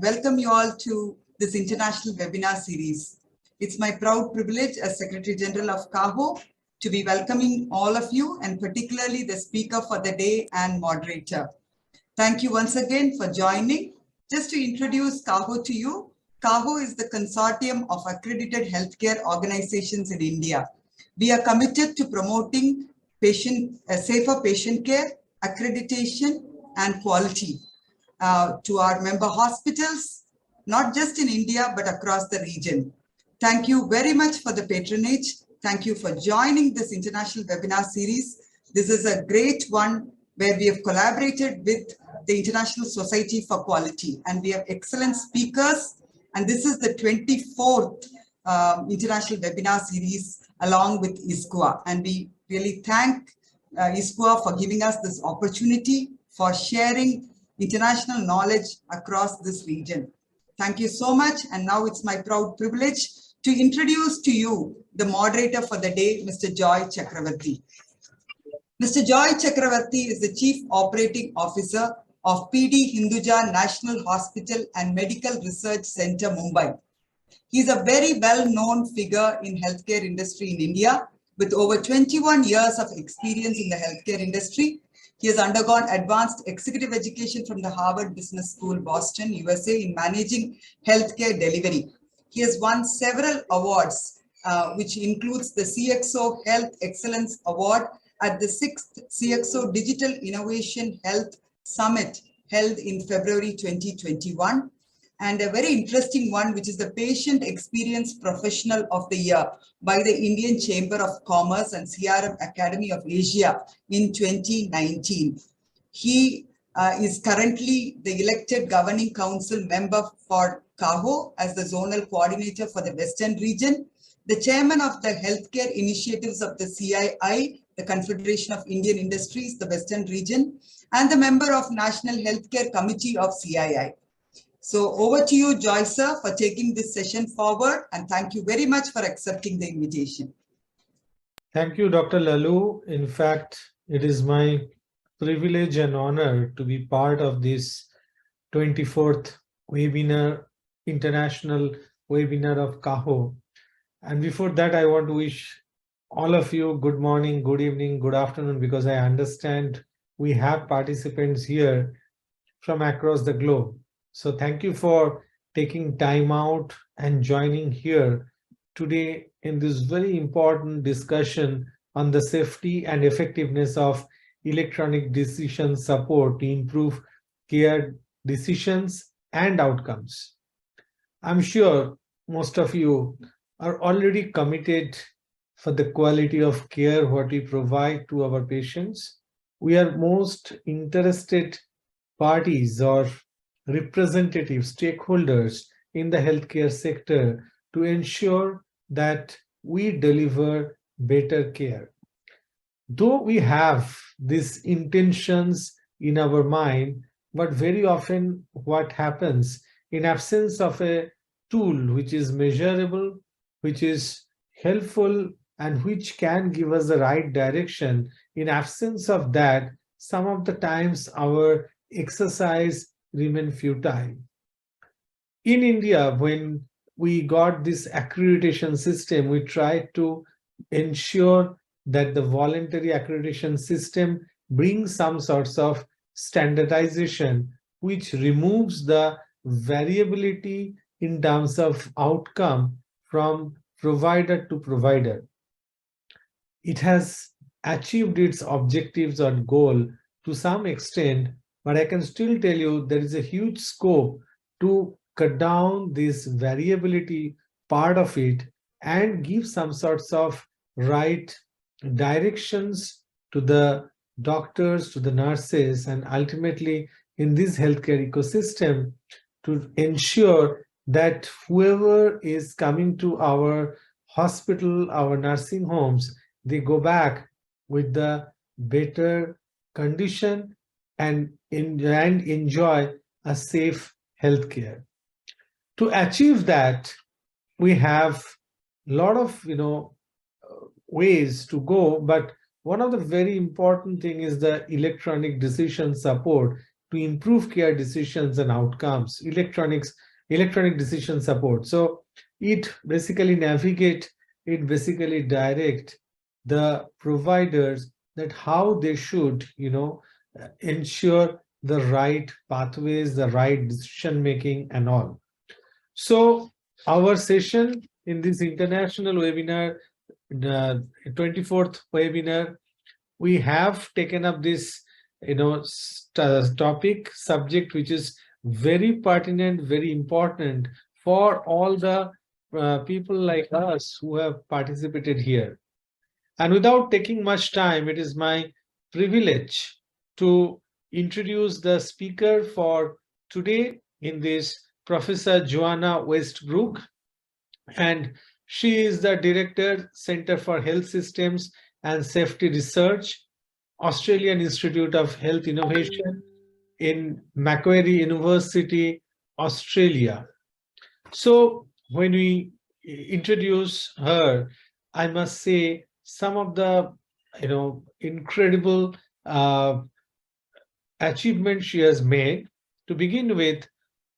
welcome you all to this international webinar series. It's my proud privilege as Secretary General of CAHO to be welcoming all of you and particularly the speaker for the day and moderator. Thank you once again for joining. Just to introduce CAHO to you, CAHO is the consortium of accredited healthcare organizations in India. We are committed to promoting safer patient care, accreditation, and quality to our member hospitals, not just in India, but across the region. Thank you very much for the patronage. Thank you for joining this international webinar series. This is a great one where we have collaborated with the International Society for Quality, and we have excellent speakers. And this is the 24th international webinar series along with ISQA. And we really thank ISQA for giving us this opportunity for sharing international knowledge across this region. Thank you so much. And now it's my proud privilege to introduce to you the moderator for the day, Mr. Joy Chakraborty. Mr. Joy Chakraborty is the Chief Operating Officer of PD Hinduja National Hospital and Medical Research Center, Mumbai. He is a very well-known figure in healthcare industry in India with over 21 years of experience in the healthcare industry. He has undergone advanced executive education from the Harvard Business School, Boston, USA in managing healthcare delivery. He has won several awards, which includes the CXO Health Excellence Award at the 6th CXO Digital Innovation Health Summit held in February 2021. And a very interesting one, which is the Patient Experience Professional of the Year by the Indian Chamber of Commerce and CRM Academy of Asia in 2019. He is currently the elected Governing Council member for CAHO as the Zonal Coordinator for the Western Region, the Chairman of the Healthcare Initiatives of the CII, the Confederation of Indian Industries, the Western Region, and the member of National Healthcare Committee of CII. So over to you, Joy sir, for taking this session forward, and thank you very much for accepting the invitation. Thank you, Dr. Lalu. In fact, it is my privilege and honor to be part of this 24th webinar, international webinar of CAHO. And before that, I want to wish all of you good morning, good evening, good afternoon, because I understand we have participants here from across the globe. So thank you for taking time out and joining here today in this very important discussion on the safety and effectiveness of electronic decision support to improve care decisions and outcomes. I'm sure most of you are already committed for the quality of care what we provide to our patients. We are most interested parties or representative stakeholders in the healthcare sector to ensure that we deliver better care. Though we have these intentions in our mind, but very often what happens in absence of a tool which is measurable, which is helpful, and which can give us the right direction, in absence of that, some of the times our exercise remain futile. In India, when we got this accreditation system, we tried to ensure that the voluntary accreditation system brings some sorts of standardization, which removes the variability in terms of outcome from provider to provider. It has achieved its objectives or goal to some extent, but I can still tell you there is a huge scope to cut down this variability part of it and give some sorts of right directions to the doctors, to the nurses, and ultimately in this healthcare ecosystem to ensure that whoever is coming to our hospital, our nursing homes, they go back with the better condition and enjoy a safe healthcare. To achieve that, we have a lot of ways to go, but one of the very important thing is the electronic decision support to improve care decisions and outcomes, electronic decision support. So it basically direct the providers that how they should, ensure the right pathways, the right decision making and all. So our session in this international webinar, the 24th webinar, we have taken up this subject which is very pertinent, very important for all the people like us who have participated here. And without taking much time, it is my privilege to introduce the speaker for today in this, Professor Joanna Westbrook, and she is the Director, Center for Health Systems and Safety Research, Australian Institute of Health Innovation in Macquarie University, Australia. So when we introduce her, I must say some of the incredible achievements she has made. To begin with,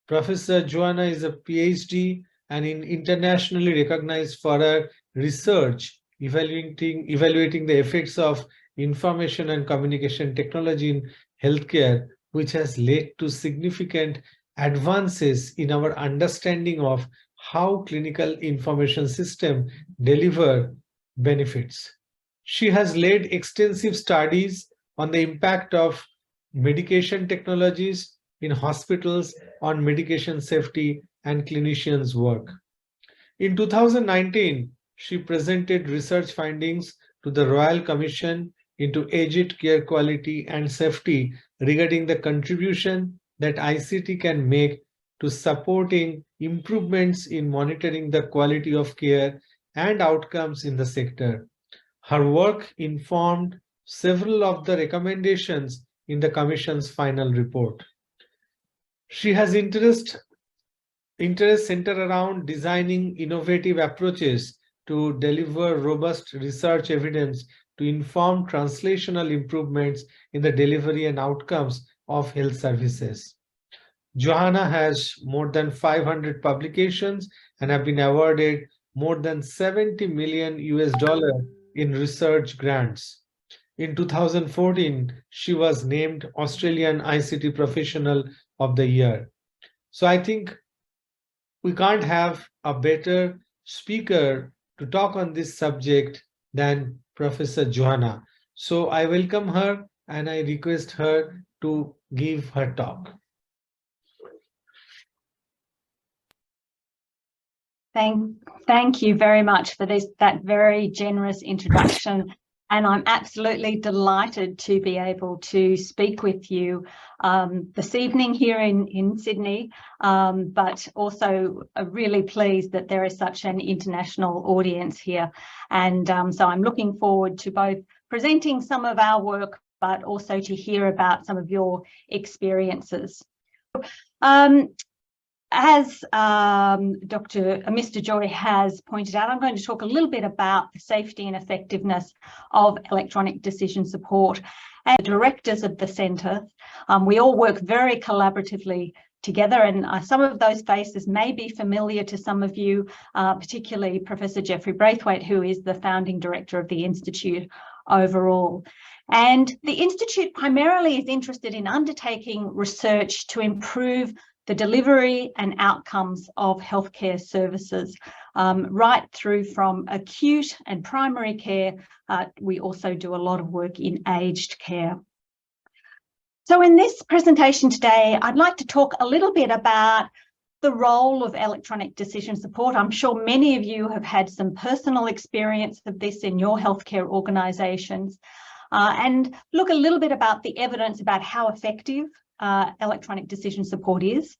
Professor Joanna is a PhD and internationally recognized for her research evaluating the effects of information and communication technology in healthcare, which has led to significant advances in our understanding of how clinical information systems deliver benefits. She has led extensive studies on the impact of medication technologies in hospitals on medication safety and clinicians' work. In 2019, she presented research findings to the Royal Commission into Aged Care Quality and Safety regarding the contribution that ICT can make to supporting improvements in monitoring the quality of care and outcomes in the sector. Her work informed several of the recommendations in the Commission's final report. She has interest centered around designing innovative approaches to deliver robust research evidence to inform translational improvements in the delivery and outcomes of health services. Johanna has more than 500 publications and have been awarded more than $70 million in research grants. In 2014, she was named Australian ICT Professional of the Year. So I think we can't have a better speaker to talk on this subject than Professor Johanna. So I welcome her and I request her to give her talk. Thank you very much for that very generous introduction. And I'm absolutely delighted to be able to speak with you this evening here in Sydney, but also really pleased that there is such an international audience here. And so I'm looking forward to both presenting some of our work, but also to hear about some of your experiences. As Mr. Joy has pointed out, I'm going to talk a little bit about the safety and effectiveness of electronic decision support. As directors of the centre, we all work very collaboratively together, and some of those faces may be familiar to some of you, particularly Professor Jeffrey Braithwaite, who is the founding director of the Institute overall. And the Institute primarily is interested in undertaking research to improve the delivery and outcomes of healthcare services, right through from acute and primary care. We also do a lot of work in aged care. So in this presentation today, I'd like to talk a little bit about the role of electronic decision support. I'm sure many of you have had some personal experience of this in your healthcare organisations, and look a little bit about the evidence about how effective electronic decision support is,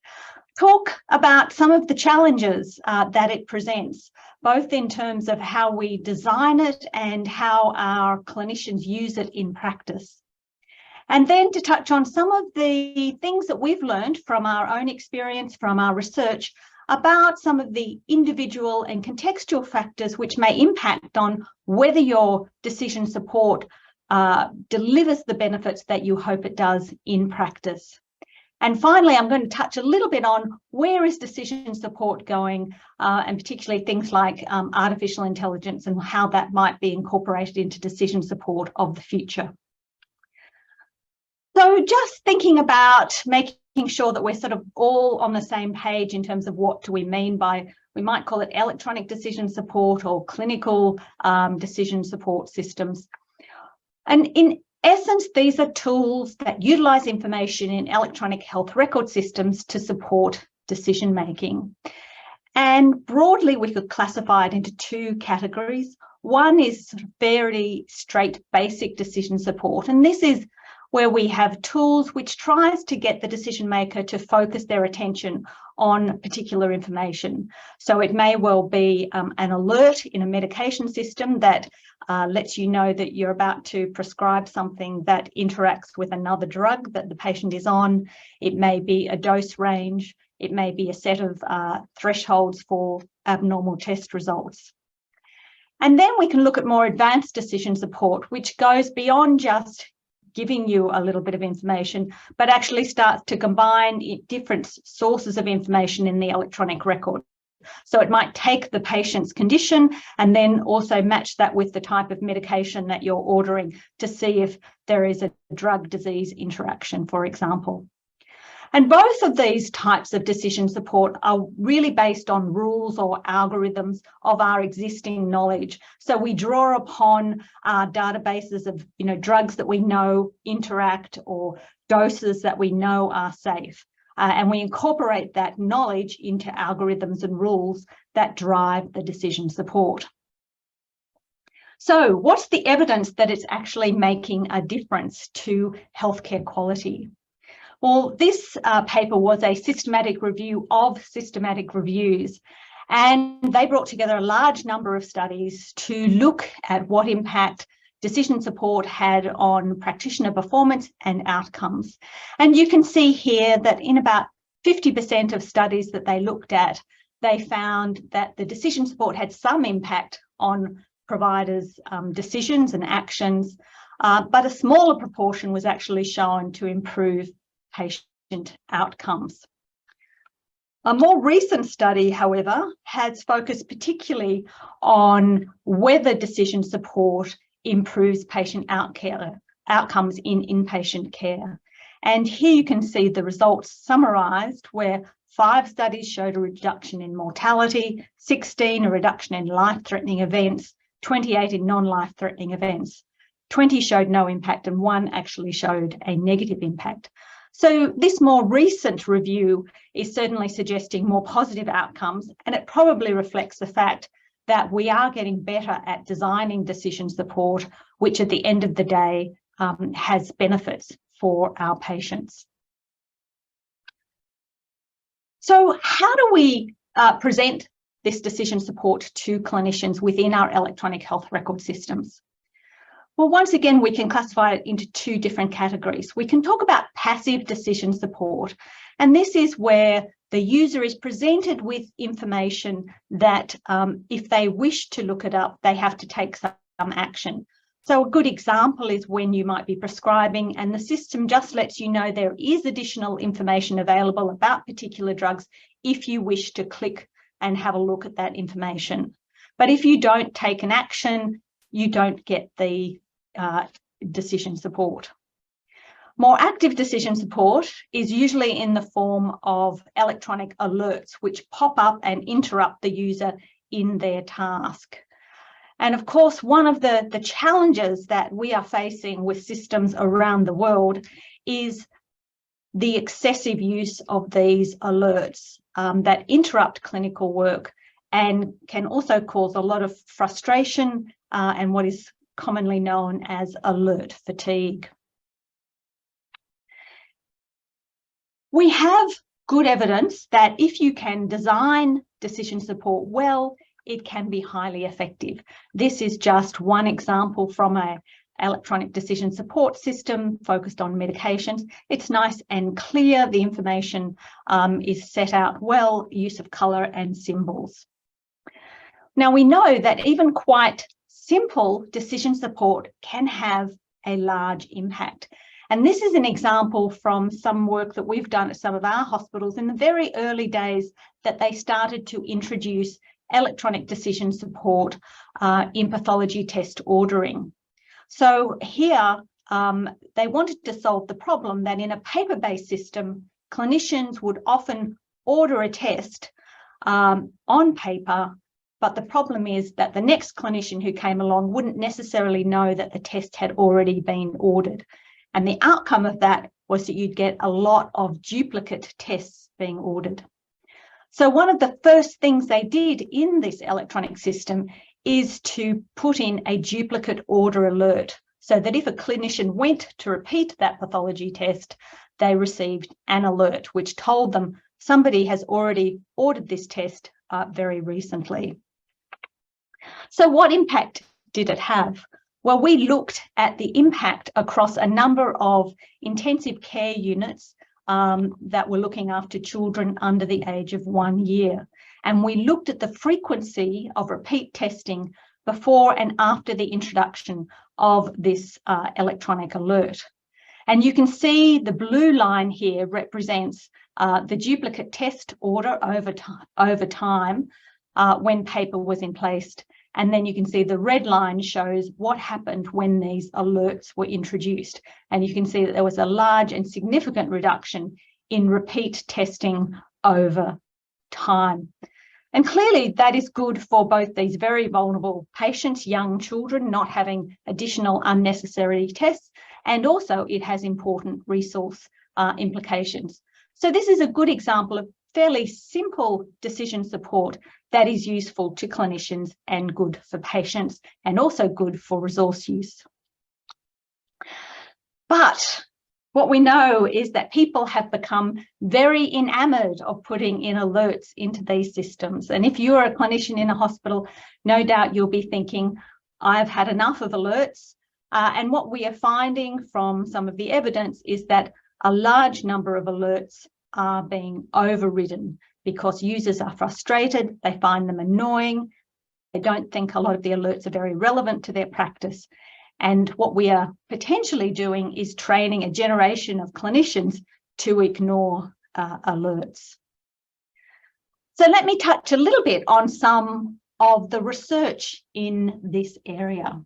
talk about some of the challenges that it presents, both in terms of how we design it and how our clinicians use it in practice. And then to touch on some of the things that we've learned from our own experience, from our research, about some of the individual and contextual factors which may impact on whether your decision support delivers the benefits that you hope it does in practice. And finally, I'm going to touch a little bit on where is decision support going, and particularly things like artificial intelligence and how that might be incorporated into decision support of the future. So just thinking about making sure that we're sort of all on the same page in terms of what do we mean by, we might call it electronic decision support or clinical decision support systems. And in essence, these are tools that utilize information in electronic health record systems to support decision making. And broadly, we could classify it into two categories. One is very straight basic decision support, and this is where we have tools which tries to get the decision maker to focus their attention on particular information. So it may well be an alert in a medication system that lets you know that you're about to prescribe something that interacts with another drug that the patient is on. It may be a dose range. It may be a set of thresholds for abnormal test results. And then we can look at more advanced decision support, which goes beyond just giving you a little bit of information, but actually starts to combine different sources of information in the electronic record. So it might take the patient's condition and then also match that with the type of medication that you're ordering to see if there is a drug-disease interaction, for example. And both of these types of decision support are really based on rules or algorithms of our existing knowledge. So we draw upon our databases of, drugs that we know interact or doses that we know are safe. And we incorporate that knowledge into algorithms and rules that drive the decision support. So what's the evidence that it's actually making a difference to healthcare quality? Well, this paper was a systematic review of systematic reviews, and they brought together a large number of studies to look at what impact decision support had on practitioner performance and outcomes. And you can see here that in about 50% of studies that they looked at, they found that the decision support had some impact on providers' decisions and actions, but a smaller proportion was actually shown to improve patient outcomes. A more recent study, however, has focused particularly on whether decision support improves patient outcomes in inpatient care. And here you can see the results summarised, where 5 studies showed a reduction in mortality, 16 a reduction in life-threatening events, 28 in non-life-threatening events, 20 showed no impact, and 1 actually showed a negative impact. So this more recent review is certainly suggesting more positive outcomes, and it probably reflects the fact that we are getting better at designing decision support, which at the end of the day has benefits for our patients. So how do we present this decision support to clinicians within our electronic health record systems? Well, once again, we can classify it into 2 different categories. We can talk about passive decision support, and this is where the user is presented with information that if they wish to look it up, they have to take some action. So a good example is when you might be prescribing and the system just lets you know there is additional information available about particular drugs if you wish to click and have a look at that information. But if you don't take an action, you don't get the decision support. More active decision support is usually in the form of electronic alerts, which pop up and interrupt the user in their task. And of course, one of the challenges that we are facing with systems around the world is the excessive use of these alerts that interrupt clinical work and can also cause a lot of frustration and what is commonly known as alert fatigue. We have good evidence that if you can design decision support well, it can be highly effective. This is just one example from an electronic decision support system focused on medications. It's nice and clear. The information is set out well, use of colour and symbols. Now, we know that even quite simple decision support can have a large impact. And this is an example from some work that we've done at some of our hospitals in the very early days that they started to introduce electronic decision support in pathology test ordering. So here, they wanted to solve the problem that in a paper-based system, clinicians would often order a test on paper, but the problem is that the next clinician who came along wouldn't necessarily know that the test had already been ordered. And the outcome of that was that you'd get a lot of duplicate tests being ordered. So one of the first things they did in this electronic system is to put in a duplicate order alert, so that if a clinician went to repeat that pathology test, they received an alert which told them somebody has already ordered this test very recently. So what impact did it have? Well, we looked at the impact across a number of intensive care units that were looking after children under the age of 1 year. And we looked at the frequency of repeat testing before and after the introduction of this electronic alert. And you can see the blue line here represents the duplicate test order over time when paper was in place. And then you can see the red line shows what happened when these alerts were introduced. And you can see that there was a large and significant reduction in repeat testing over time. And clearly that is good for both these very vulnerable patients, young children, not having additional unnecessary tests, and also it has important resource implications. So this is a good example of fairly simple decision support that is useful to clinicians and good for patients, and also good for resource use. But what we know is that people have become very enamored of putting in alerts into these systems. And if you're a clinician in a hospital, no doubt you'll be thinking, I've had enough of alerts. And what we are finding from some of the evidence is that a large number of alerts are being overridden because users are frustrated, they find them annoying, they don't think a lot of the alerts are very relevant to their practice. And what we are potentially doing is training a generation of clinicians to ignore alerts. So let me touch a little bit on some of the research in this area.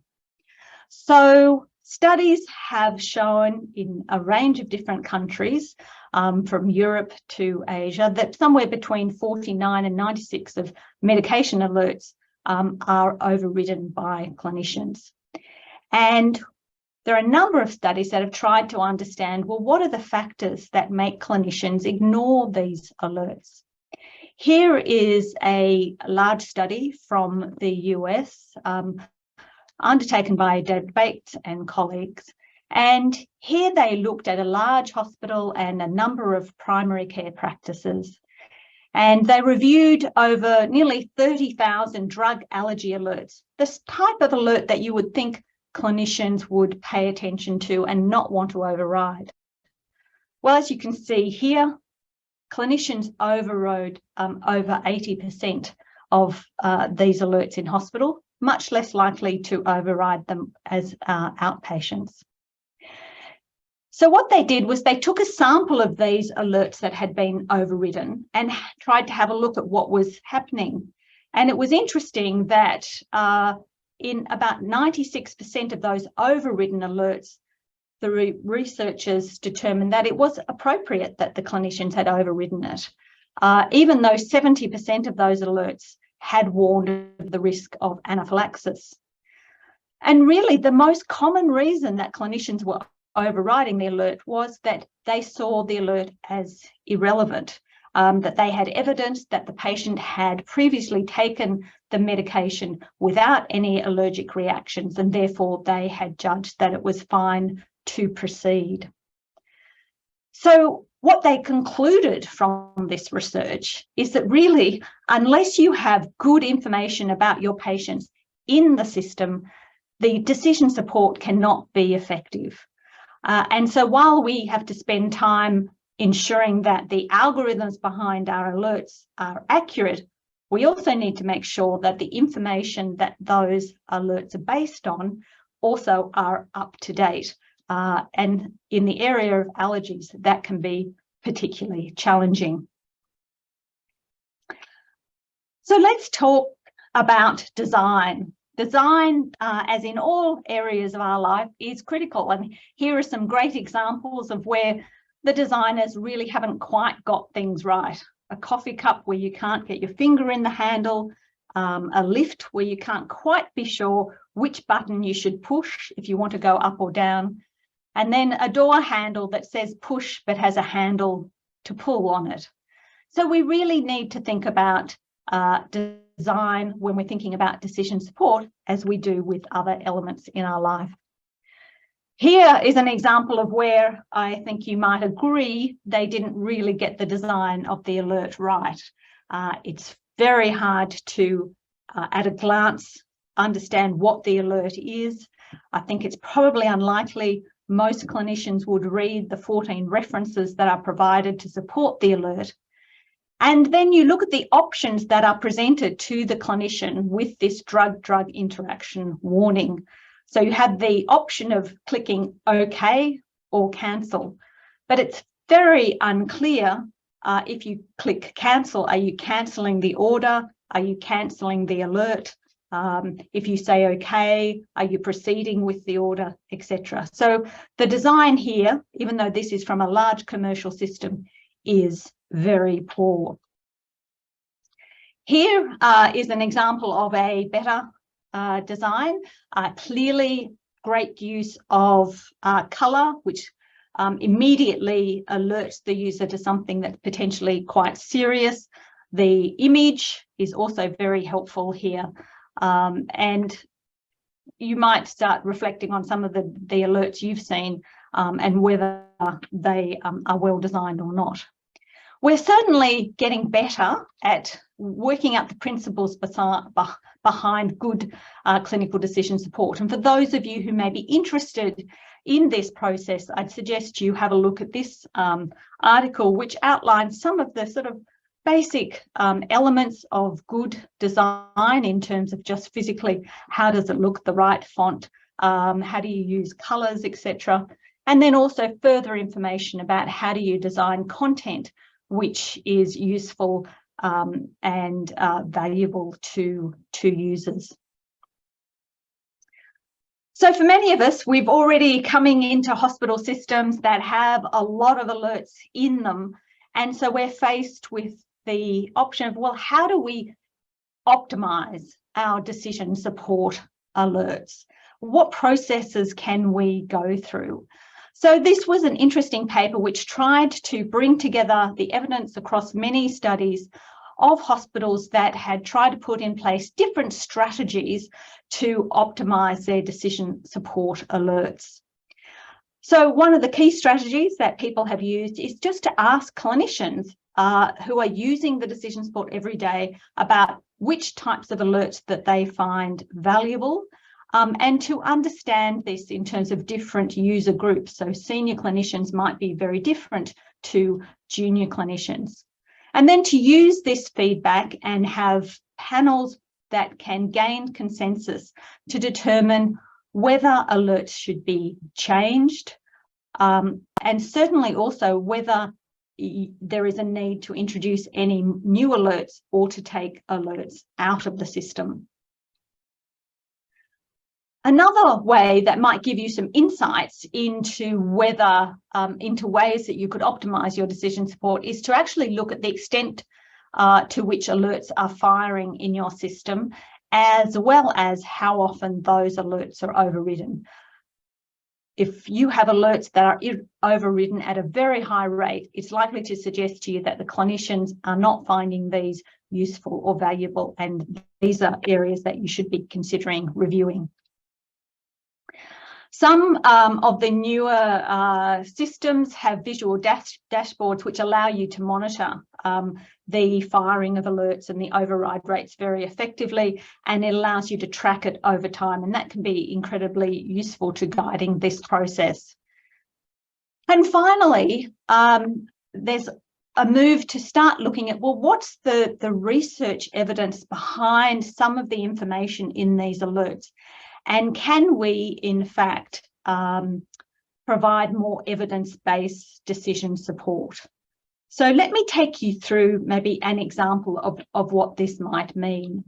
So studies have shown in a range of different countries, from Europe to Asia, that somewhere between 49 and 96 of medication alerts are overridden by clinicians. And there are a number of studies that have tried to understand, well, what are the factors that make clinicians ignore these alerts? Here is a large study from the US undertaken by Braithwaite and colleagues. And here they looked at a large hospital and a number of primary care practices. And they reviewed over nearly 30,000 drug allergy alerts, this type of alert that you would think clinicians would pay attention to and not want to override. Well, as you can see here, clinicians overrode over 80% of these alerts in hospital, much less likely to override them as outpatients. So what they did was they took a sample of these alerts that had been overridden and tried to have a look at what was happening. And it was interesting that in about 96% of those overridden alerts, the researchers determined that it was appropriate that the clinicians had overridden it, even though 70% of those alerts had warned of the risk of anaphylaxis. And really, the most common reason that clinicians were overriding the alert was that they saw the alert as irrelevant, that they had evidence that the patient had previously taken the medication without any allergic reactions, and therefore they had judged that it was fine to proceed. So what they concluded from this research is that really, unless you have good information about your patients in the system, the decision support cannot be effective. And so while we have to spend time ensuring that the algorithms behind our alerts are accurate, we also need to make sure that the information that those alerts are based on also are up to date, and in the area of allergies, that can be particularly challenging. So let's talk about design. Design, as in all areas of our life, is critical. And here are some great examples of where the designers really haven't quite got things right. A coffee cup where you can't get your finger in the handle, a lift where you can't quite be sure which button you should push if you want to go up or down, and then a door handle that says push but has a handle to pull on it. So we really need to think about design when we're thinking about decision support, as we do with other elements in our life. Here is an example of where I think you might agree they didn't really get the design of the alert right. It's very hard to, at a glance, understand what the alert is. I think it's probably unlikely most clinicians would read the 14 references that are provided to support the alert. And then you look at the options that are presented to the clinician with this drug-drug interaction warning. So you have the option of clicking OK or cancel, but it's very unclear if you click cancel, are you cancelling the order? Are you cancelling the alert? If you say OK, are you proceeding with the order, etc. So the design here, even though this is from a large commercial system, is very poor. Here is an example of a better design. Clearly great use of colour, which immediately alerts the user to something that's potentially quite serious. The image is also very helpful here. And you might start reflecting on some of the alerts you've seen and whether they are well designed or not. We're certainly getting better at working out the principles behind good clinical decision support. And for those of you who may be interested in this process, I'd suggest you have a look at this article, which outlines some of the sort of basic elements of good design in terms of just physically, how does it look, the right font, how do you use colours, etc. And then also further information about how do you design content which is useful and valuable to users. So for many of us, we've already coming into hospital systems that have a lot of alerts in them. And so we're faced with the option of, well, how do we optimize our decision support alerts? What processes can we go through? So this was an interesting paper which tried to bring together the evidence across many studies of hospitals that had tried to put in place different strategies to optimize their decision support alerts. So one of the key strategies that people have used is just to ask clinicians who are using the decision support every day about which types of alerts that they find valuable, and to understand this in terms of different user groups. So senior clinicians might be very different to junior clinicians. And then to use this feedback and have panels that can gain consensus to determine whether alerts should be changed, and certainly also whether there is a need to introduce any new alerts or to take alerts out of the system. Another way that might give you some insights into whether, into ways that you could optimize your decision support is to actually look at the extent to which alerts are firing in your system, as well as how often those alerts are overridden. If you have alerts that are overridden at a very high rate, it's likely to suggest to you that the clinicians are not finding these useful or valuable, and these are areas that you should be considering reviewing. Some of the newer systems have visual dashboards which allow you to monitor the firing of alerts and the override rates very effectively, and it allows you to track it over time, and that can be incredibly useful to guiding this process. And finally, there's a move to start looking at, well, what's the research evidence behind some of the information in these alerts? And can we, in fact, provide more evidence-based decision support. So let me take you through maybe an example of what this might mean.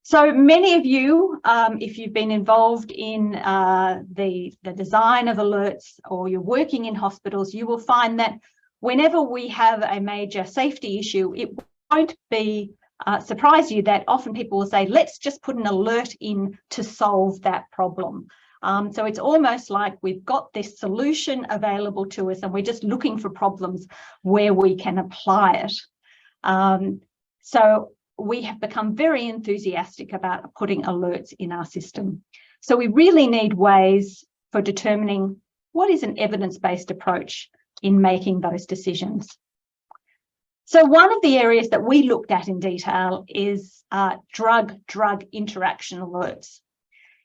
So many of you, if you've been involved in the design of alerts or you're working in hospitals, you will find that whenever we have a major safety issue, it won't be surprise you that often people will say, let's just put an alert in to solve that problem. So it's almost like we've got this solution available to us and we're just looking for problems where we can apply it. So we have become very enthusiastic about putting alerts in our system. So we really need ways for determining what is an evidence-based approach in making those decisions. So one of the areas that we looked at in detail is drug-drug interaction alerts.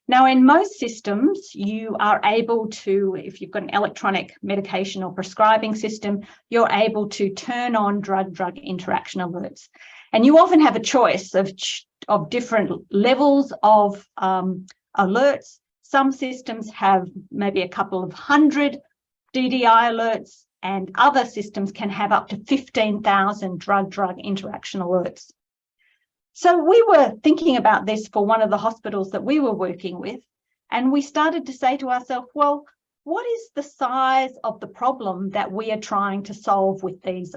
Now, in most systems, you are able to, if you've got an electronic medication or prescribing system, you're able to turn on drug-drug interaction alerts. And you often have a choice of different levels of alerts. Some systems have maybe a couple of hundred DDI alerts, and other systems can have up to 15,000 drug-drug interaction alerts. So we were thinking about this for one of the hospitals that we were working with, and we started to say to ourselves, well, what is the size of the problem that we are trying to solve with these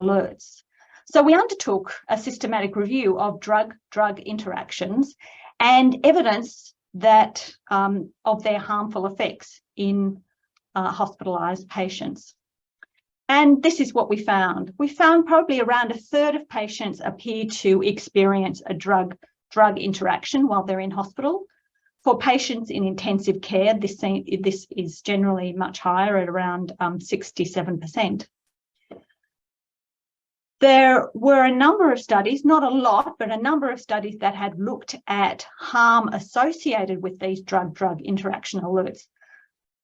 alerts? So we undertook a systematic review of drug-drug interactions and evidence that of their harmful effects in hospitalised patients. And this is what we found. We found probably around a third of patients appear to experience a drug-drug interaction while they're in hospital. For patients in intensive care, this is generally much higher at around 67%. There were a number of studies, not a lot, but a number of studies that had looked at harm associated with these drug-drug interaction alerts.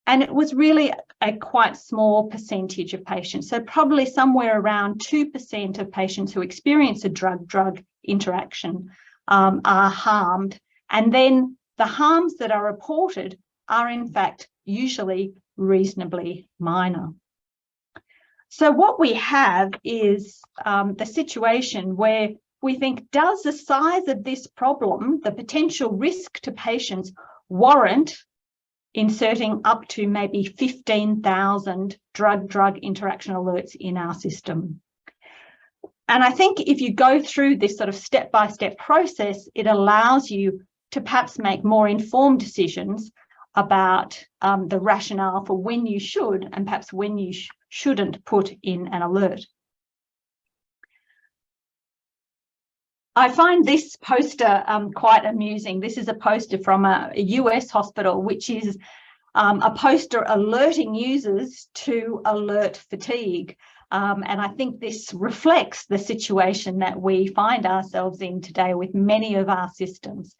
And it was really a quite small percentage of patients. So probably somewhere around 2% of patients who experience a drug-drug interaction are harmed. And then the harms that are reported are in fact usually reasonably minor. So what we have is the situation where we think, does the size of this problem, the potential risk to patients, warrant inserting up to maybe 15,000 drug-drug interaction alerts in our system? And I think if you go through this sort of step-by-step process, it allows you to perhaps make more informed decisions about the rationale for when you should and perhaps when you shouldn't put in an alert. I find this poster quite amusing. This is a poster from a US hospital, which is a poster alerting users to alert fatigue. And I think this reflects the situation that we find ourselves in today with many of our systems,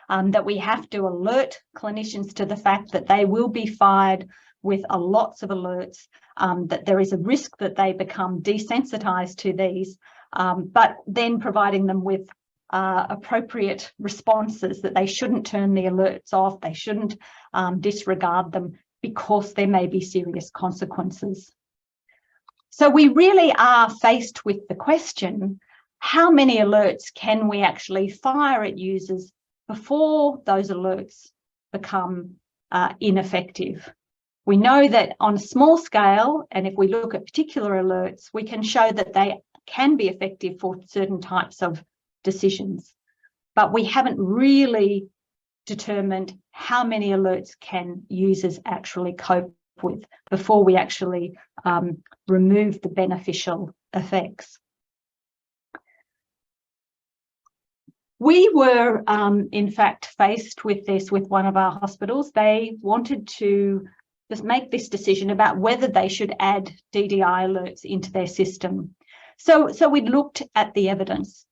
that we have to alert clinicians to the fact that they will be fired with lots of alerts, that there is a risk that they become desensitized to these, but then providing them with appropriate responses, that they shouldn't turn the alerts off, they shouldn't disregard them because there may be serious consequences. So we really are faced with the question, how many alerts can we actually fire at users before those alerts become ineffective? We know that on a small scale, and if we look at particular alerts, we can show that they can be effective for certain types of decisions, but we haven't really determined how many alerts can users actually cope with before we actually remove the beneficial effects. We were, in fact, faced with this with one of our hospitals. They wanted to just make this decision about whether they should add DDI alerts into their system. So we looked at the evidence.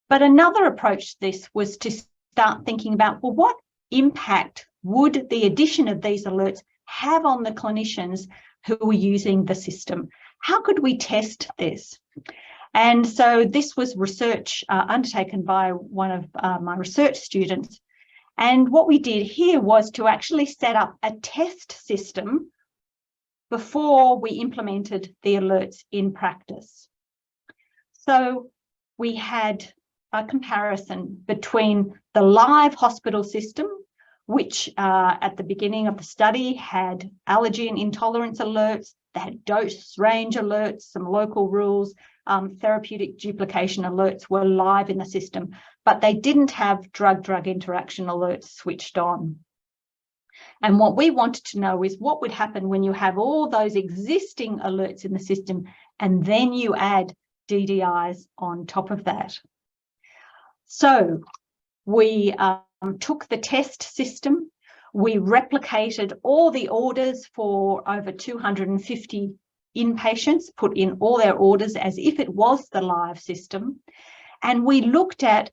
But another approach to this was to start thinking about, well, what impact would the addition of these alerts have on the clinicians who were using the system? How could we test this? And so this was research undertaken by one of my research students. And what we did here was to actually set up a test system before we implemented the alerts in practice. So we had a comparison between the live hospital system, which at the beginning of the study had allergy and intolerance alerts, they had dose range alerts, some local rules, therapeutic duplication alerts were live in the system, but they didn't have drug-drug interaction alerts switched on. And what we wanted to know is what would happen when you have all those existing alerts in the system and then you add DDIs on top of that. So we took the test system, we replicated all the orders for over 250 inpatients, put in all their orders as if it was the live system, and we looked at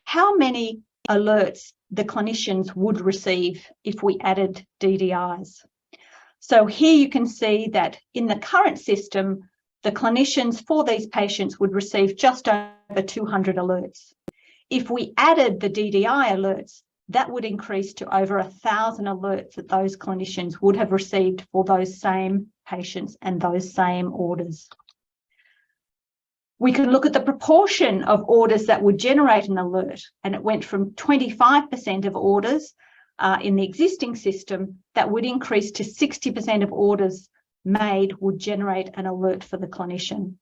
how many alerts the clinicians would receive if we added DDIs. So here you can see that in the current system, the clinicians for these patients would receive just over 200 alerts. If we added the DDI alerts, that would increase to over 1,000 alerts that those clinicians would have received for those same patients and those same orders. We could look at the proportion of orders that would generate an alert, and it went from 25% of orders in the existing system that would increase to 60% of orders made would generate an alert for the clinician.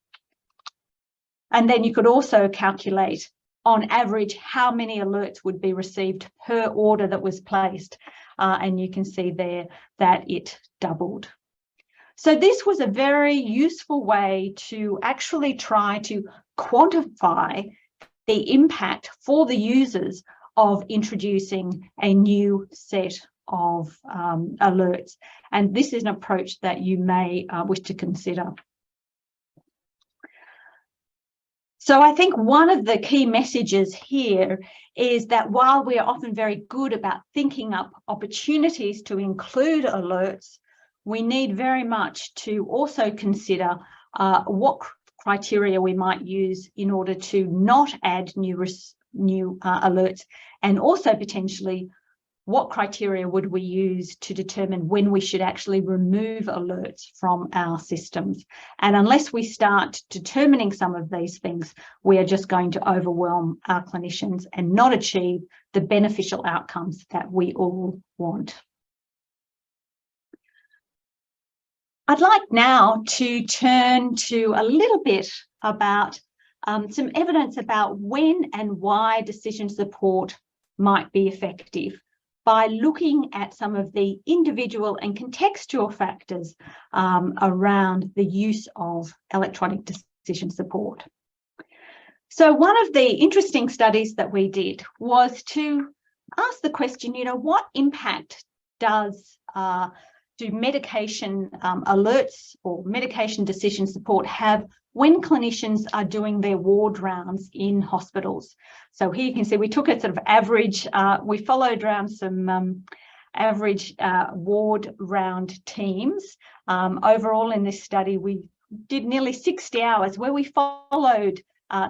And then you could also calculate on average how many alerts would be received per order that was placed, and you can see there that it doubled. So this was a very useful way to actually try to quantify the impact for the users of introducing a new set of alerts. And this is an approach that you may wish to consider. So I think one of the key messages here is that while we are often very good about thinking up opportunities to include alerts, we need very much to also consider what criteria we might use in order to not add new alerts, and also potentially what criteria would we use to determine when we should actually remove alerts from our systems. And unless we start determining some of these things, we are just going to overwhelm our clinicians and not achieve the beneficial outcomes that we all want. I'd like now to turn to a little bit about some evidence about when and why decision support might be effective by looking at some of the individual and contextual factors around the use of electronic decision support. So one of the interesting studies that we did was to ask the question, what impact do medication alerts or medication decision support have when clinicians are doing their ward rounds in hospitals? So here you can see we took a sort of average, we followed around some average ward round teams. Overall in this study, we did nearly 60 hours where we followed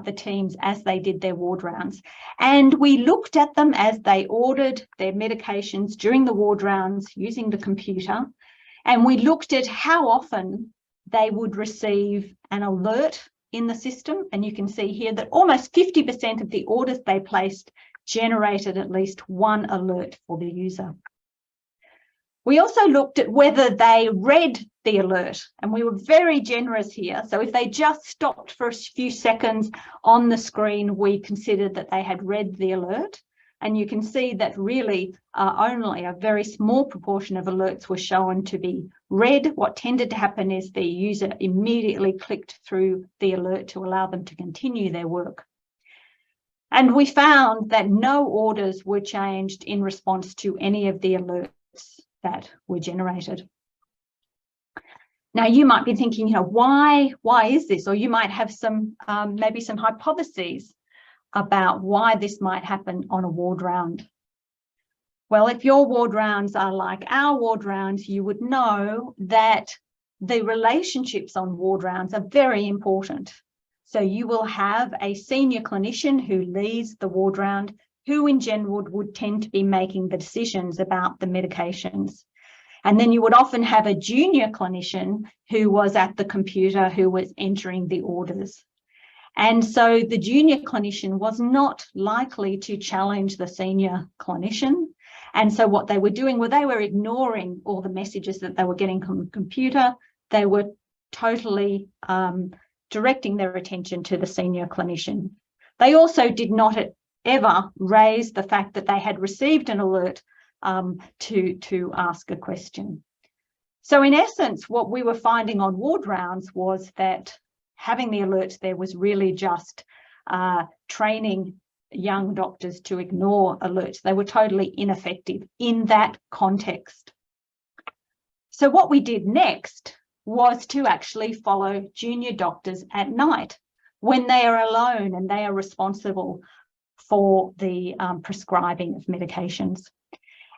the teams as they did their ward rounds. And we looked at them as they ordered their medications during the ward rounds using the computer. And we looked at how often they would receive an alert in the system. And you can see here that almost 50% of the orders they placed generated at least one alert for the user. We also looked at whether they read the alert, and we were very generous here. So if they just stopped for a few seconds on the screen, we considered that they had read the alert. And you can see that really only a very small proportion of alerts were shown to be read. What tended to happen is the user immediately clicked through the alert to allow them to continue their work. And we found that no orders were changed in response to any of the alerts that were generated. Now you might be thinking, why is this? Or you might have some maybe some hypotheses about why this might happen on a ward round. Well, if your ward rounds are like our ward rounds, you would know that the relationships on ward rounds are very important. So you will have a senior clinician who leads the ward round, who in general would tend to be making the decisions about the medications. And then you would often have a junior clinician who was at the computer who was entering the orders. And so the junior clinician was not likely to challenge the senior clinician. And so what they were doing was they were ignoring all the messages that they were getting from the computer. They were totally directing their attention to the senior clinician. They also did not ever raise the fact that they had received an alert to ask a question. So in essence, what we were finding on ward rounds was that having the alerts there was really just training young doctors to ignore alerts. They were totally ineffective in that context. So what we did next was to actually follow junior doctors at night when they are alone and they are responsible for the prescribing of medications.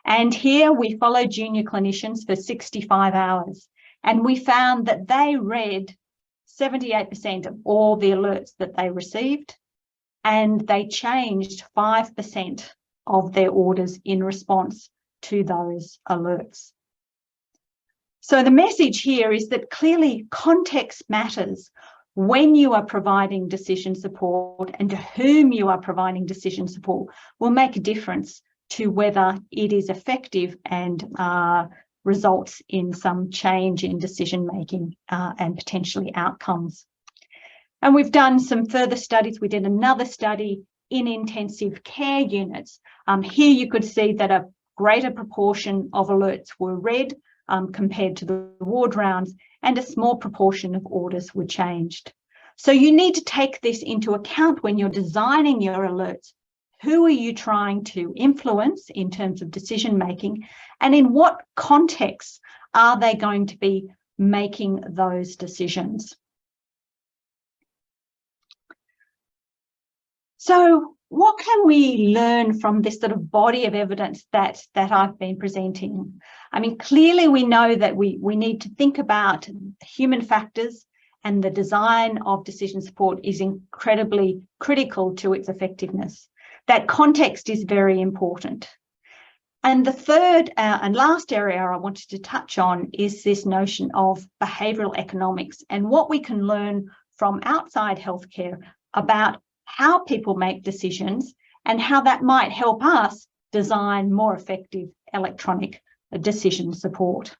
And here we followed junior clinicians for 65 hours, and we found that they read 78% of all the alerts that they received, and they changed 5% of their orders in response to those alerts. So the message here is that clearly context matters when you are providing decision support, and to whom you are providing decision support will make a difference to whether it is effective and results in some change in decision making and potentially outcomes. And we've done some further studies. We did another study in intensive care units. Here you could see that a greater proportion of alerts were read compared to the ward rounds, and a small proportion of orders were changed. So you need to take this into account when you're designing your alerts. Who are you trying to influence in terms of decision making, and in what context are they going to be making those decisions? So what can we learn from this sort of body of evidence that I've been presenting? I mean, clearly we know that we need to think about human factors, and the design of decision support is incredibly critical to its effectiveness. That context is very important. And the third and last area I wanted to touch on is this notion of behavioural economics and what we can learn from outside healthcare about how people make decisions and how that might help us design more effective electronic decision support.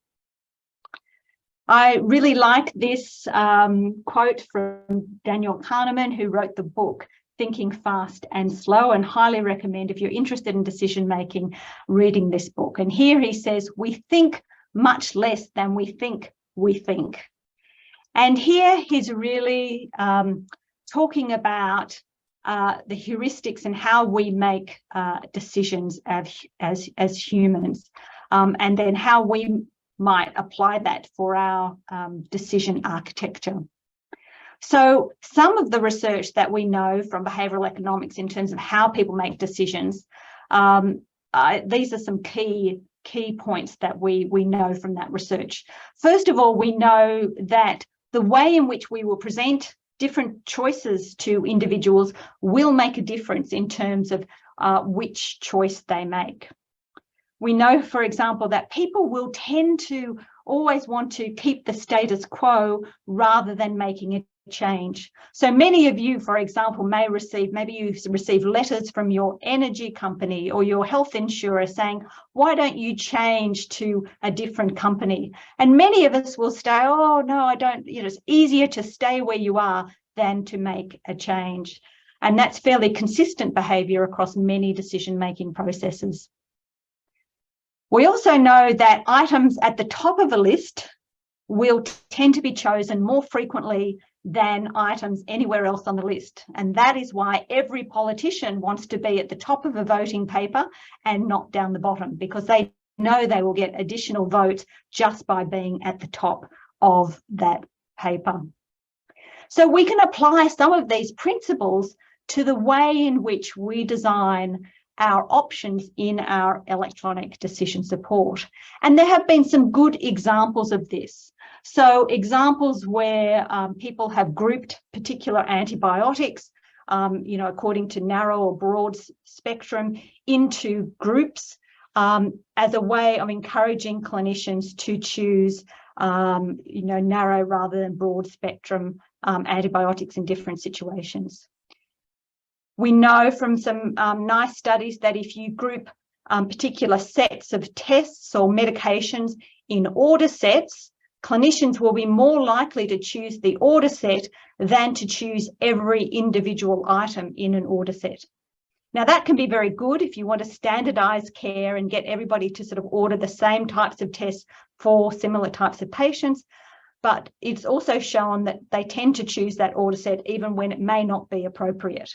I really like this quote from Daniel Kahneman, who wrote the book Thinking Fast and Slow, and highly recommend, if you're interested in decision making, reading this book. And here he says, we think much less than we think we think. And here he's really talking about the heuristics and how we make decisions as humans, and then how we might apply that for our decision architecture. So some of the research that we know from behavioural economics in terms of how people make decisions, these are some key points that we know from that research. First of all, we know that the way in which we will present different choices to individuals will make a difference in terms of which choice they make. We know, for example, that people will tend to always want to keep the status quo rather than making a change. So many of you, for example, maybe you receive letters from your energy company or your health insurer saying, why don't you change to a different company? And many of us will say, oh, no, I don't, it's easier to stay where you are than to make a change. And that's fairly consistent behaviour across many decision-making processes. We also know that items at the top of a list will tend to be chosen more frequently than items anywhere else on the list. And that is why every politician wants to be at the top of a voting paper and not down the bottom, because they know they will get additional votes just by being at the top of that paper. So we can apply some of these principles to the way in which we design our options in our electronic decision support. And there have been some good examples of this. So examples where people have grouped particular antibiotics, according to narrow or broad spectrum into groups as a way of encouraging clinicians to choose narrow rather than broad spectrum antibiotics in different situations. We know from some nice studies that if you group particular sets of tests or medications in order sets, clinicians will be more likely to choose the order set than to choose every individual item in an order set. Now, that can be very good if you want to standardize care and get everybody to sort of order the same types of tests for similar types of patients, but it's also shown that they tend to choose that order set even when it may not be appropriate.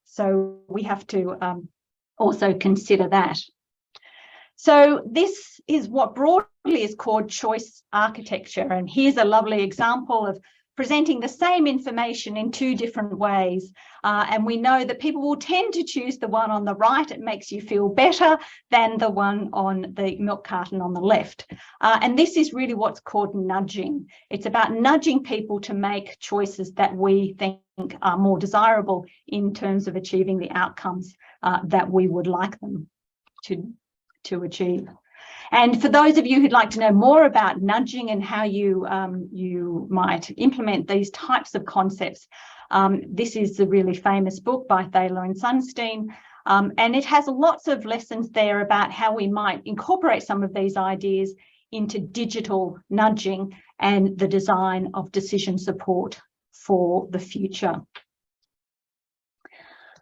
So we have to also consider that. So this is what broadly is called choice architecture. And here's a lovely example of presenting the same information in two different ways. And we know that people will tend to choose the one on the right. It makes you feel better than the one on the milk carton on the left. And this is really what's called nudging. It's about nudging people to make choices that we think are more desirable in terms of achieving the outcomes that we would like them to achieve. And for those of you who'd like to know more about nudging and how you might implement these types of concepts, this is a really famous book by Thaler and Sunstein, and it has lots of lessons there about how we might incorporate some of these ideas into digital nudging and the design of decision support for the future.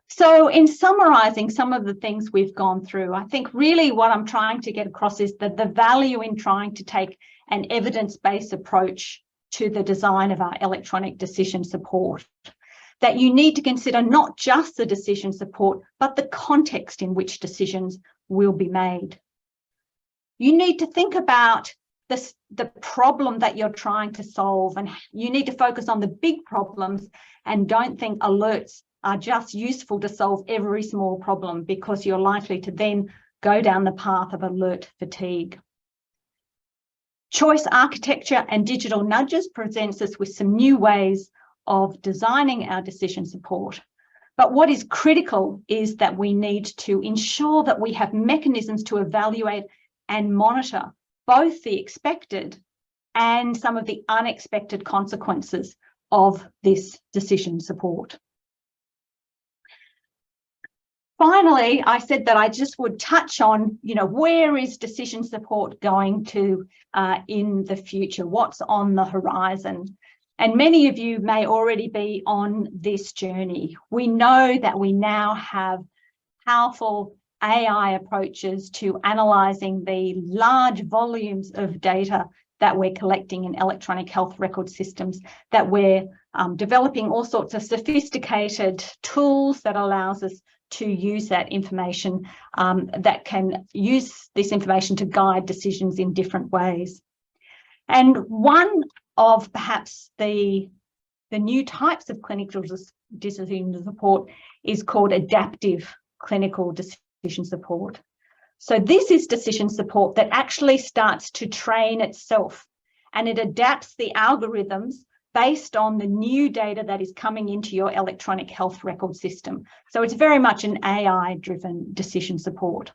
So in summarising some of the things we've gone through, I think really what I'm trying to get across is that the value in trying to take an evidence-based approach to the design of our electronic decision support, that you need to consider not just the decision support, but the context in which decisions will be made. You need to think about the problem that you're trying to solve, and you need to focus on the big problems and don't think alerts are just useful to solve every small problem, because you're likely to then go down the path of alert fatigue. Choice architecture and digital nudges presents us with some new ways of designing our decision support. But what is critical is that we need to ensure that we have mechanisms to evaluate and monitor both the expected and some of the unexpected consequences of this decision support. Finally, I said that I just would touch on, where is decision support going to in the future? What's on the horizon? And many of you may already be on this journey. We know that we now have powerful AI approaches to analysing the large volumes of data that we're collecting in electronic health record systems, that we're developing all sorts of sophisticated tools that allows us to use that information, that can use this information to guide decisions in different ways. And one of perhaps the new types of clinical decision support is called adaptive clinical decision support. So this is decision support that actually starts to train itself, and it adapts the algorithms based on the new data that is coming into your electronic health record system. So it's very much an AI-driven decision support.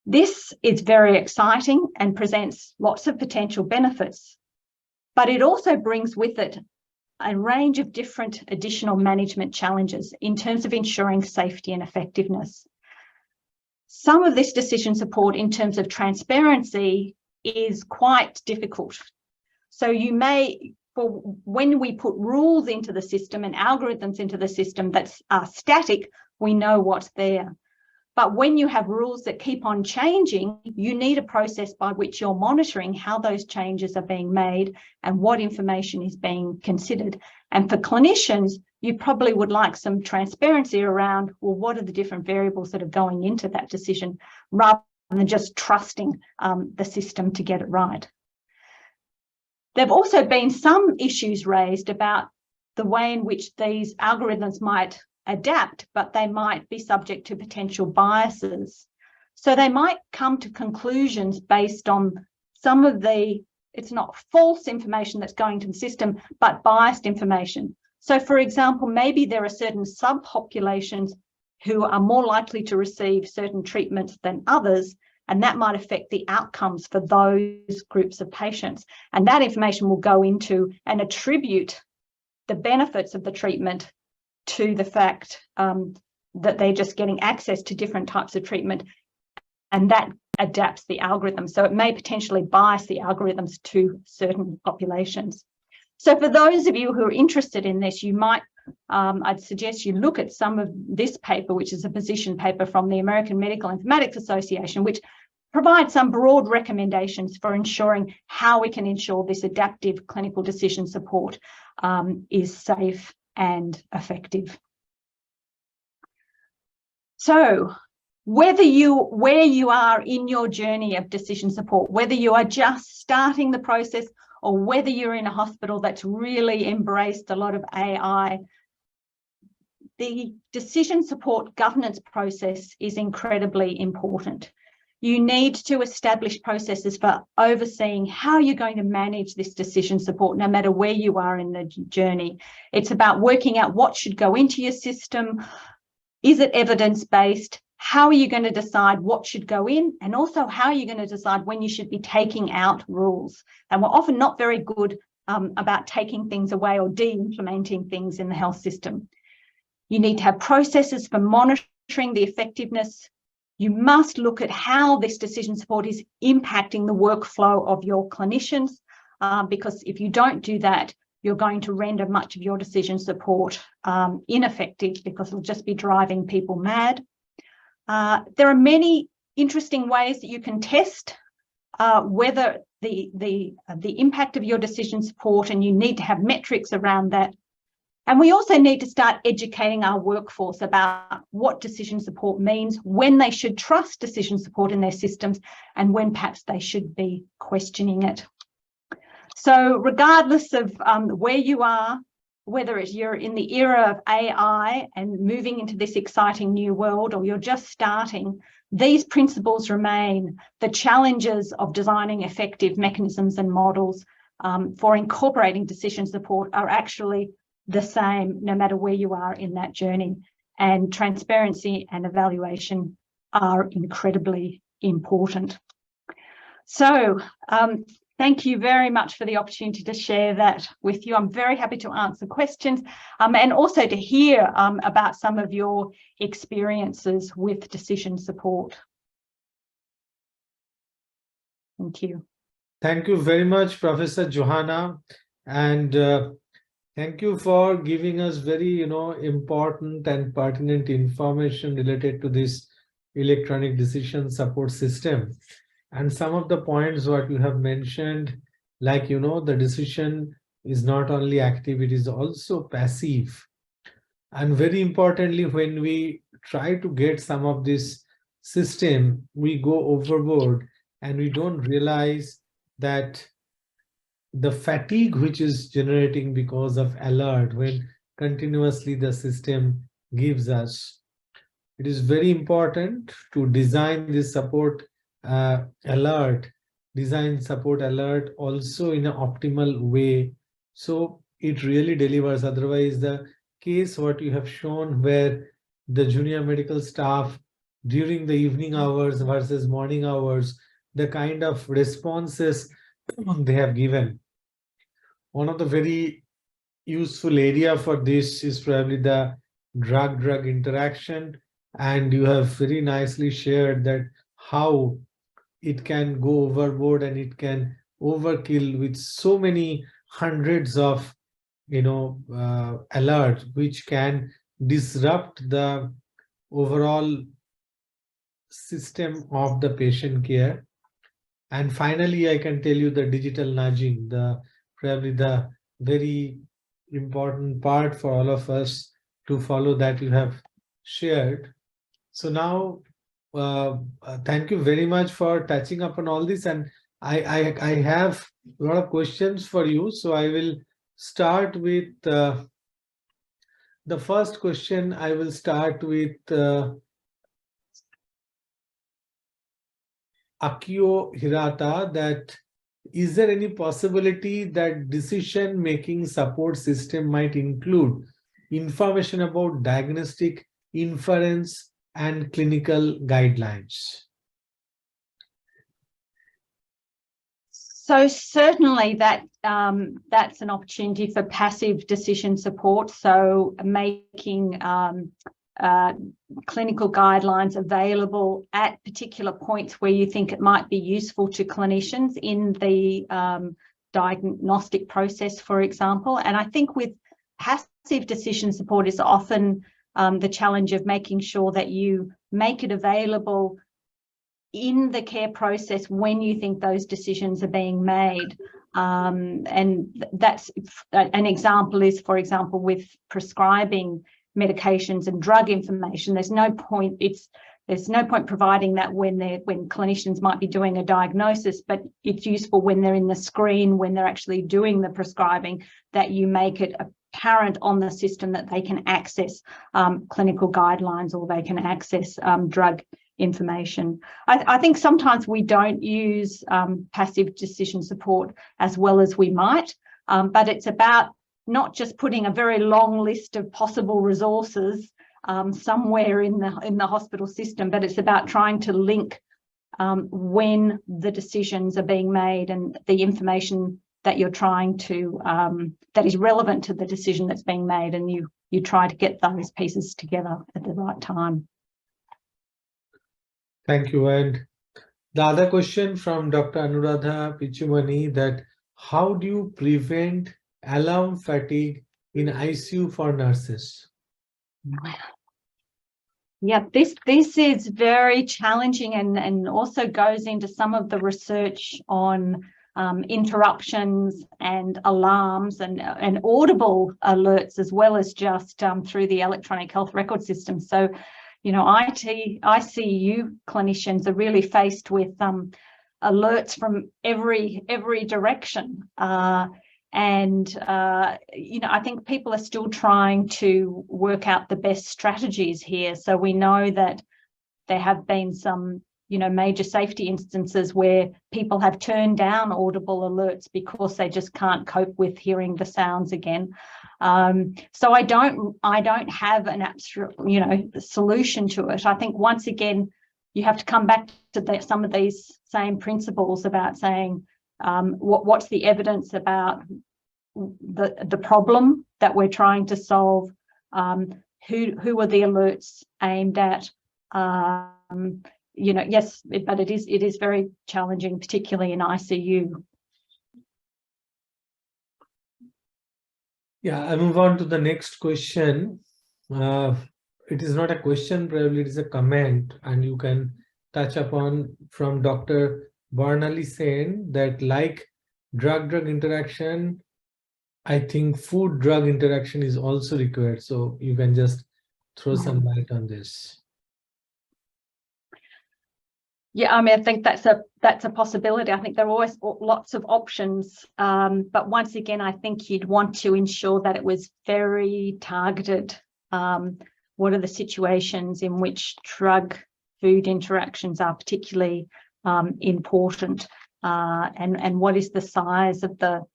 This is very exciting and presents lots of potential benefits, but it also brings with it a range of different additional management challenges in terms of ensuring safety and effectiveness. Some of this decision support in terms of transparency is quite difficult. So you may, when we put rules into the system and algorithms into the system that are static, we know what's there. But when you have rules that keep on changing, you need a process by which you're monitoring how those changes are being made and what information is being considered. And for clinicians, you probably would like some transparency around, well, what are the different variables that are going into that decision, rather than just trusting the system to get it right. There have also been some issues raised about the way in which these algorithms might adapt, but they might be subject to potential biases. So they might come to conclusions based on some of the, it's not false information that's going to the system, but biased information. So for example, maybe there are certain subpopulations who are more likely to receive certain treatments than others, and that might affect the outcomes for those groups of patients. And that information will go into and attribute the benefits of the treatment to the fact that they're just getting access to different types of treatment, and that adapts the algorithm. So it may potentially bias the algorithms to certain populations. So for those of you who are interested in this, you might, I'd suggest you look at some of this paper, which is a position paper from the American Medical Informatics Association, which provides some broad recommendations for ensuring how we can ensure this adaptive clinical decision support is safe and effective. So where you are in your journey of decision support, whether you are just starting the process or whether you're in a hospital that's really embraced a lot of AI, the decision support governance process is incredibly important. You need to establish processes for overseeing how you're going to manage this decision support, no matter where you are in the journey. It's about working out what should go into your system. Is it evidence-based? How are you going to decide what should go in? And also, how are you going to decide when you should be taking out rules? And we're often not very good about taking things away or de-implementing things in the health system. You need to have processes for monitoring the effectiveness. You must look at how this decision support is impacting the workflow of your clinicians, because if you don't do that, you're going to render much of your decision support ineffective, because it'll just be driving people mad. There are many interesting ways that you can test whether the impact of your decision support, and you need to have metrics around that. And we also need to start educating our workforce about what decision support means, when they should trust decision support in their systems, and when perhaps they should be questioning it. So regardless of where you are, whether you're in the era of AI and moving into this exciting new world, or you're just starting, these principles remain. The challenges of designing effective mechanisms and models for incorporating decision support are actually the same, no matter where you are in that journey. And transparency and evaluation are incredibly important. So thank you very much for the opportunity to share that with you. I'm very happy to answer questions and also to hear about some of your experiences with decision support. Thank you. Thank you very much, Professor Johanna, and thank you for giving us very, important and pertinent information related to this electronic decision support system. And some of the points what you have mentioned, like, the decision is not only active, it is also passive. And very importantly, when we try to get some of this system, we go overboard and we don't realize that the fatigue which is generating because of alert when continuously the system gives us. It is very important to design this support design support alert also in an optimal way, so it really delivers. Otherwise, the case what you have shown where the junior medical staff during the evening hours versus morning hours, the kind of responses they have given. One of the very useful area for this is probably the drug-drug interaction, and you have very nicely shared that how it can go overboard and it can overkill with so many hundreds of alerts, which can disrupt the overall system of the patient care. And finally, I can tell you the digital nudging, probably the very important part for all of us to follow that you have shared. So now, thank you very much for touching upon all this, and I have a lot of questions for you. So I will start with the first question. I will start with Akio Hirata, that is there any possibility that decision-making support system might include information about diagnostic inference, and clinical guidelines? So certainly that's an opportunity for passive decision support. So making clinical guidelines available at particular points where you think it might be useful to clinicians in the diagnostic process, for example. And I think with passive decision support is often the challenge of making sure that you make it available in the care process when you think those decisions are being made. And that's an example is, for example, with prescribing medications and drug information. There's no point providing that when clinicians might be doing a diagnosis, but it's useful when they're in the screen, when they're actually doing the prescribing, that you make it apparent on the system that they can access clinical guidelines or they can access drug information. I think sometimes we don't use passive decision support as well as we might, but it's about not just putting a very long list of possible resources somewhere in the hospital system, but it's about trying to link when the decisions are being made and the information that you're trying to that is relevant to the decision that's being made, and you try to get those pieces together at the right time. Thank you. And the other question from Dr. Anuradha Pichumani, that how do you prevent alarm fatigue in ICU for nurses? Yeah, this is very challenging and also goes into some of the research on interruptions and alarms and audible alerts, as well as just through the electronic health record system. So, you know, ICU clinicians are really faced with alerts from every direction. And you know, I think people are still trying to work out the best strategies here. So we know that there have been some, you know, major safety instances where people have turned down audible alerts because they just can't cope with hearing the sounds again. So I don't have an absolute, you know, solution to it. I think once again, you have to come back to some of these same principles about saying, what's the evidence about the problem that we're trying to solve? Who are the alerts aimed at? You know, yes, but it is very challenging, particularly in ICU. Yeah, I move on to the next question. It is not a question, probably it is a comment, and you can touch upon from Dr. Barnali Sen that like drug-drug interaction, I think food-drug interaction is also required. So you can just throw some light on this. Yeah, I mean, I think that's a possibility. I think there are always lots of options, but once again, I think you'd want to ensure that it was very targeted. What are the situations in which drug-food interactions are particularly important, and what is the size of the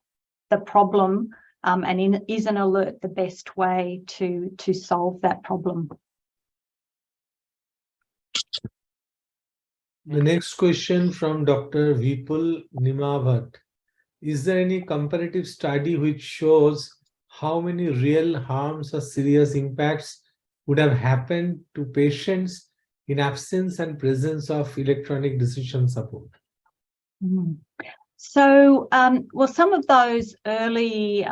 problem, and is an alert the best way to solve that problem? The next question from Dr. Vipul Nimavat. Is there any comparative study which shows how many real harms or serious impacts would have happened to patients in absence and presence of electronic decision support? So, well, some of those early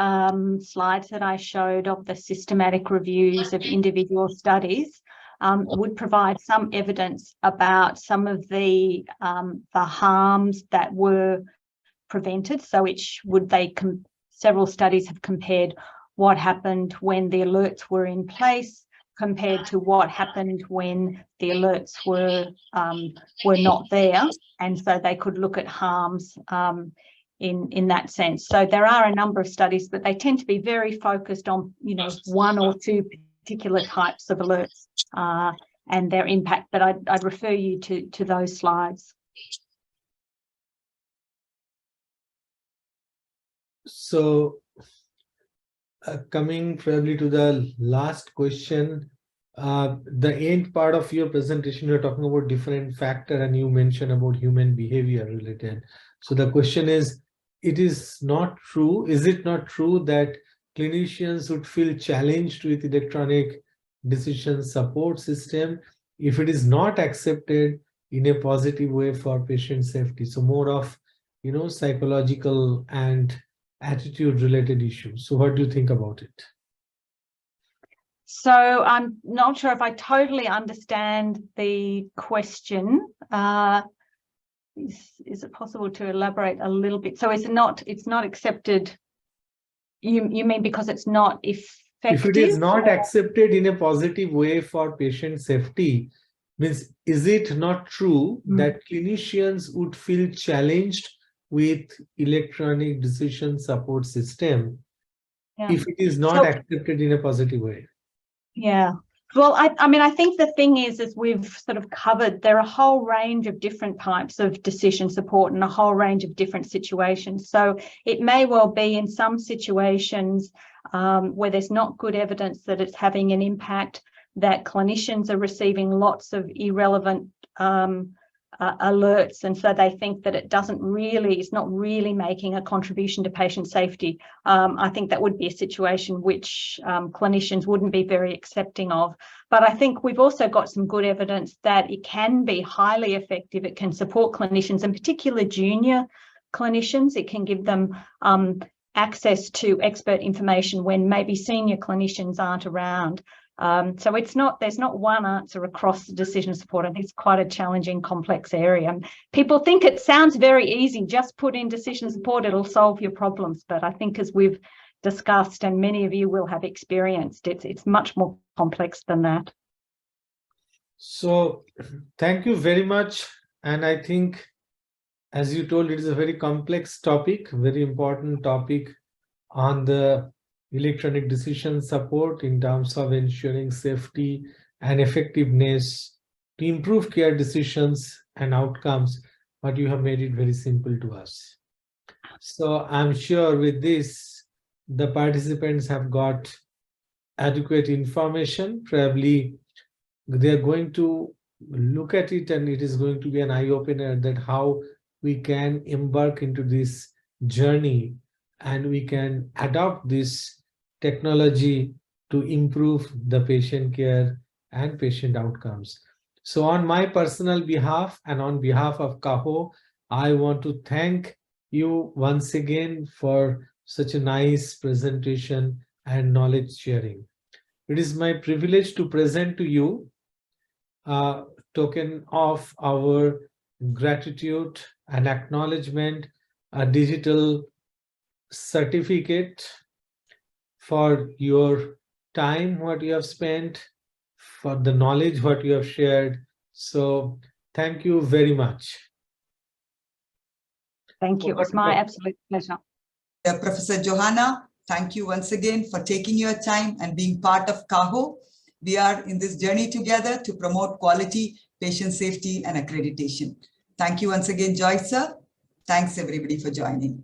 slides that I showed of the systematic reviews of individual studies would provide some evidence about some of the harms that were prevented. So several studies have compared what happened when the alerts were in place compared to what happened when the alerts were not there, and so they could look at harms in that sense. So there are a number of studies, but they tend to be very focused on, you know, one or two particular types of alerts and their impact, but I'd refer you to those slides. So coming probably to the last question, the end part of your presentation, you're talking about different factor and you mentioned about human behavior related. So the question is, it is not true. Is it not true that clinicians would feel challenged with electronic decision support system if it is not accepted in a positive way for patient safety? So more of, psychological and attitude related issues. So what do you think about it? So I'm not sure if I totally understand the question. Is it possible to elaborate a little bit? So it's not accepted. You mean because it's not effective? If it is not accepted in a positive way for patient safety, means is it not true that clinicians would feel challenged with electronic decision support system if it is not accepted in a positive way? Yeah. Well, I mean, I think the thing is we've sort of covered, there are a whole range of different types of decision support and a whole range of different situations. So it may well be in some situations where there's not good evidence that it's having an impact, that clinicians are receiving lots of irrelevant alerts, and so they think that it's not really making a contribution to patient safety. I think that would be a situation which clinicians wouldn't be very accepting of. But I think we've also got some good evidence that it can be highly effective. It can support clinicians, in particular junior clinicians. It can give them access to expert information when maybe senior clinicians aren't around. So there's not one answer across the decision support. I think it's quite a challenging, complex area. People think it sounds very easy, just put in decision support, it'll solve your problems. But I think as we've discussed, and many of you will have experienced, it's much more complex than that. So thank you very much. And I think, as you told, it is a very complex topic, very important topic on the electronic decision support in terms of ensuring safety and effectiveness to improve care decisions and outcomes, but you have made it very simple to us. So I'm sure with this, the participants have got adequate information. Probably they're going to look at it and it is going to be an eye-opener that how we can embark into this journey and we can adopt this technology to improve the patient care and patient outcomes. So on my personal behalf and on behalf of CAHO, I want to thank you once again for such a nice presentation and knowledge sharing. It is my privilege to present to you a token of our gratitude and acknowledgement, a digital certificate for your time, what you have spent, for the knowledge, what you have shared. So thank you very much. Thank you. It was my absolute pleasure. Professor Johanna, thank you once again for taking your time and being part of CAHO. We are in this journey together to promote quality, patient safety, and accreditation. Thank you once again, Joyce sir. Thanks everybody for joining.